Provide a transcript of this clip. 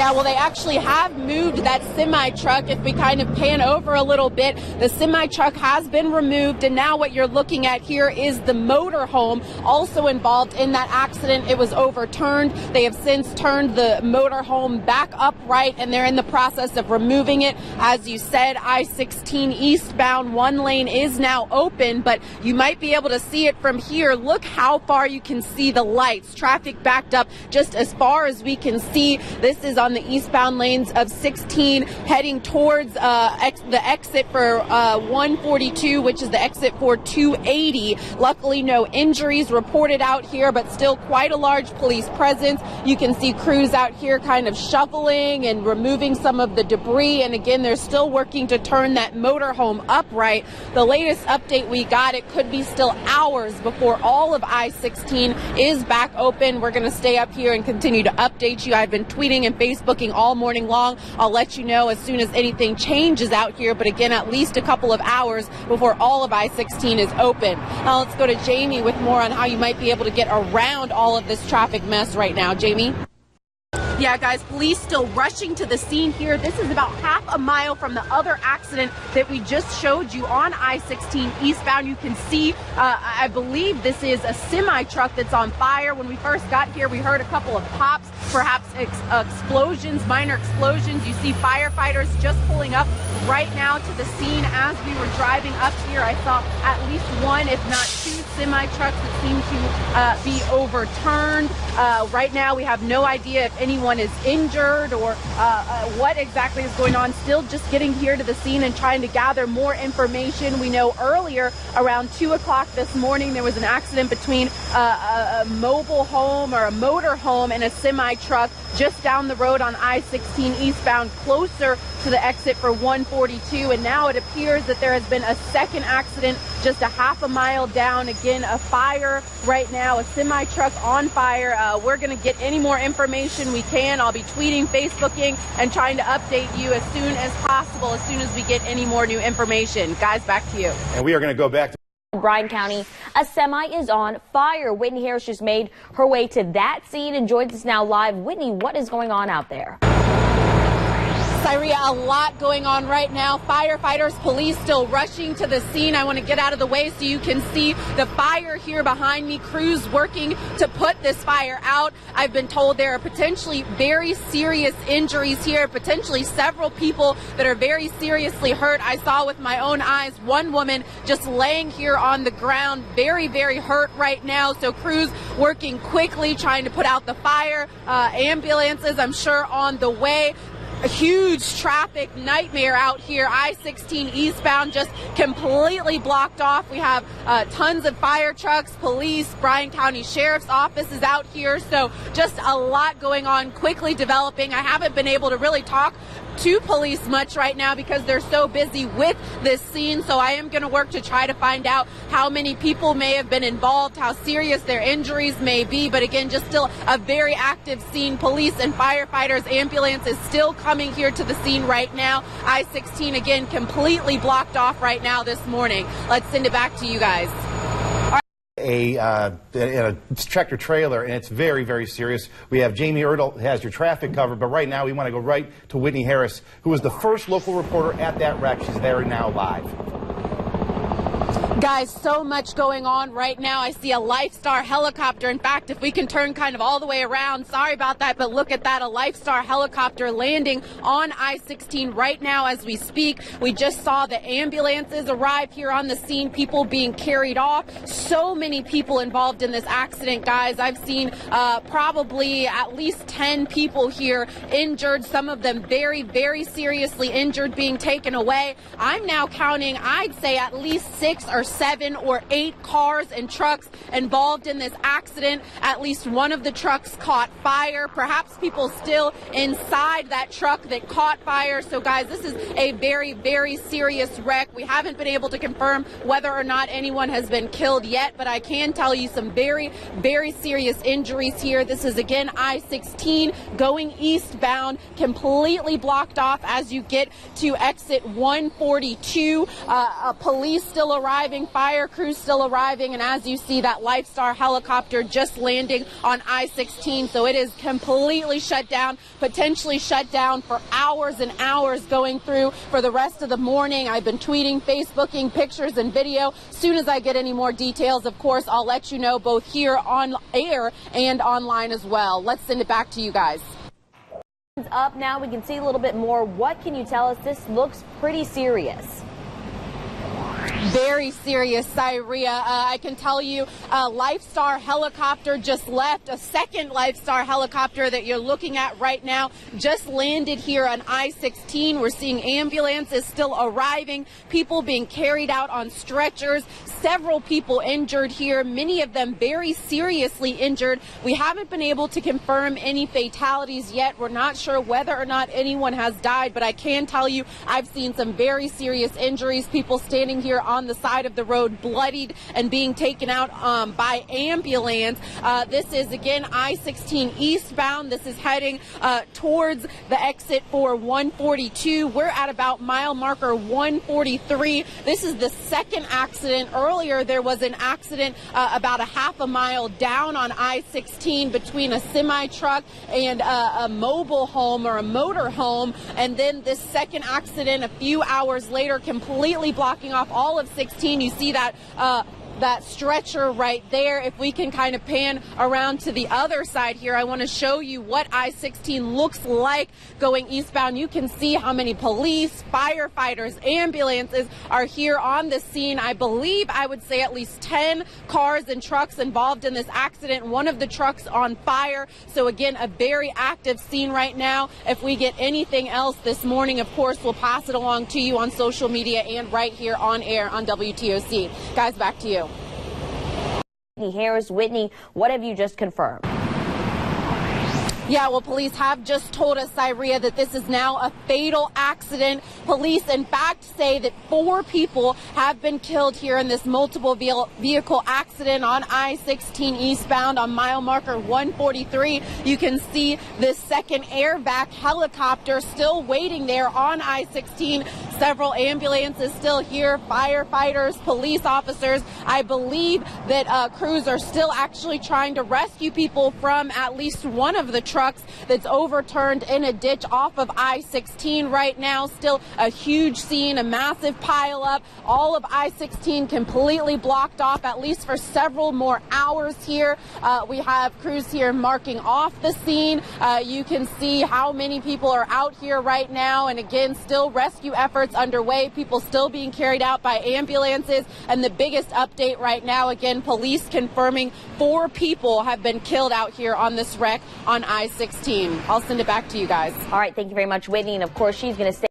Yeah, well, they actually have moved that semi-truck. If we kind of pan over a little bit, the semi-truck has been removed, and now what you're looking at here is the motorhome also involved in that accident. It was overturned. They have since turned the motorhome back upright, and they're in the process of removing it. As you said, I-16 eastbound, one lane is now open, but you might be able to see it from here. Look how far you can see the lights. Traffic backed up just as far as we can see. This is on the eastbound lanes of 16 heading towards the exit for 142, which is the exit for 280. Luckily, no injuries reported out here, but still quite a large police presence. You can see crews out here kind of shoveling and removing some of the debris. And again, they're still working to turn that motorhome upright. The latest update we got, it could be still hours before all of I-16 is back open. We're going to stay up here and continue to update you. I've been tweeting and Facebooking all morning long. I'll let you know as soon as anything changes out here. But again, at least a couple of hours before all of I-16 is open. Now let's go to Jamie with more on how you might be able to get around all of this traffic mess right now. Jamie? Yeah, guys, police still rushing to the scene here. This is about half a mile from the other accident that we just showed you on I-16 eastbound. You can see, I believe this is a semi-truck that's on fire. When we first got here, we heard a couple of pops, perhaps explosions, minor explosions. You see firefighters just pulling up right now to the scene. As we were driving up here, I saw at least one, if not two, semi-trucks that seem to be overturned. Right now, we have no idea if anyone is injured or what exactly is going on. Still just getting here to the scene and trying to gather more information. We know earlier around 2 o'clock this morning there was an accident between a mobile home or a motor home and a semi-truck just down the road on I-16 eastbound, closer to the exit for 142. And now it appears that there has been a second accident just a half a mile down. Again, a fire right now, a semi-truck on fire. We're going to get any more information we can. I'll be tweeting, Facebooking, and trying to update you as soon as possible, as soon as we get any more new information. Guys, back to you. And we are going to go back to Bryan County. A semi is on fire. Whitney Harris just made her way to that scene and joins us now live. Whitney, what is going on out there? Syria, a lot going on right now. Firefighters, police still rushing to the scene. I want to get out of the way so you can see the fire here behind me. Crews working to put this fire out. I've been told there are potentially very serious injuries here, potentially several people that are very seriously hurt. I saw with my own eyes one woman just laying here on the ground, very, very hurt right now. So crews working quickly, trying to put out the fire. Ambulances, I'm sure, on the way. A huge traffic nightmare out here. I-16 eastbound just completely blocked off. We have tons of fire trucks, police, Bryan County Sheriff's Office is out here. So just a lot going on, quickly developing. I haven't been able to really talk to police much right now because they're so busy with this scene. So I am going to work to try to find out how many people may have been involved, how serious their injuries may be. But again, just still a very active scene. Police and firefighters, ambulances still coming here to the scene right now. I-16 again completely blocked off right now this morning. Let's send it back to you guys. A tractor trailer, and it's very, very serious. We have Jamie Erdahl has your traffic covered, but right now we want to go right to Whitney Harris, who was the first local reporter at that wreck. She's there now live. Guys, so much going on right now. I see a Lifestar helicopter. In fact, if we can turn kind of all the way around, sorry about that, but look at that, a Lifestar helicopter landing on I-16 right now as we speak. We just saw the ambulances arrive here on the scene, people being carried off. So many people involved in this accident, guys. I've seen probably at least 10 people here injured, some of them very, very seriously injured, being taken away. I'm now counting, I'd say at least 6 or 7 or 8 cars and trucks involved in this accident. At least one of the trucks caught fire, perhaps people still inside that truck that caught fire. So guys, this is a very, very serious wreck. We haven't been able to confirm whether or not anyone has been killed yet, but I can tell you some very, very serious injuries here. This is again I-16 going eastbound, completely blocked off as you get to exit 142. Police still arriving arriving, fire crews still arriving, and as you see, that Lifestar helicopter just landing on I-16, so it is completely shut down, potentially shut down for hours and hours going through for the rest of the morning. I've been tweeting, Facebooking, pictures and video. As soon as I get any more details, of course, I'll let you know both here on air and online as well. Let's send it back to you guys. Up now, we can see a little bit more. What can you tell us? This looks pretty serious. Very serious, Syria. I can tell you a Lifestar helicopter just left. A second Lifestar helicopter that you're looking at right now just landed here on I-16. We're seeing ambulances still arriving, people being carried out on stretchers, several people injured here, many of them very seriously injured. We haven't been able to confirm any fatalities yet. We're not sure whether or not anyone has died, but I can tell you I've seen some very serious injuries, people standing here on the side of the road bloodied and being taken out by ambulance. This is again I-16 eastbound. This is heading towards the exit for 142. We're at about mile marker 143. This is the second accident. Earlier there was an accident about a half a mile down on I-16 between a semi-truck and a mobile home or a motor home, and then this second accident a few hours later completely blocking off all of 16. You see that that stretcher right there. If we can kind of pan around to the other side here, I want to show you what I-16 looks like going eastbound. You can see how many police, firefighters, ambulances are here on the scene. I believe I would say at least 10 cars and trucks involved in this accident. One of the trucks on fire. So again, a very active scene right now. If we get anything else this morning, of course, we'll pass it along to you on social media and right here on air on WTOC. Guys, back to you. Harris, Whitney, what have you just confirmed? Yeah, well, police have just told us, Syria, that this is now a fatal accident. Police, in fact, say that 4 people have been killed here in this multiple vehicle accident on I-16 eastbound on mile marker 143. You can see this second airback helicopter still waiting there on I-16. Several ambulances still here, firefighters, police officers. I believe that crews are still actually trying to rescue people from at least one of the trucks that's overturned in a ditch off of I-16 right now. Still a huge scene, a massive pileup. All of I-16 completely blocked off, at least for several more hours here. We have crews here marking off the scene. You can see how many people are out here right now. And again, still rescue efforts underway. People still being carried out by ambulances. And the biggest update right now, again, police confirming 4 people have been killed out here on this wreck on I-16. I'll send it back to you guys. All right. Thank you very much, Whitney. And of course, she's going to stay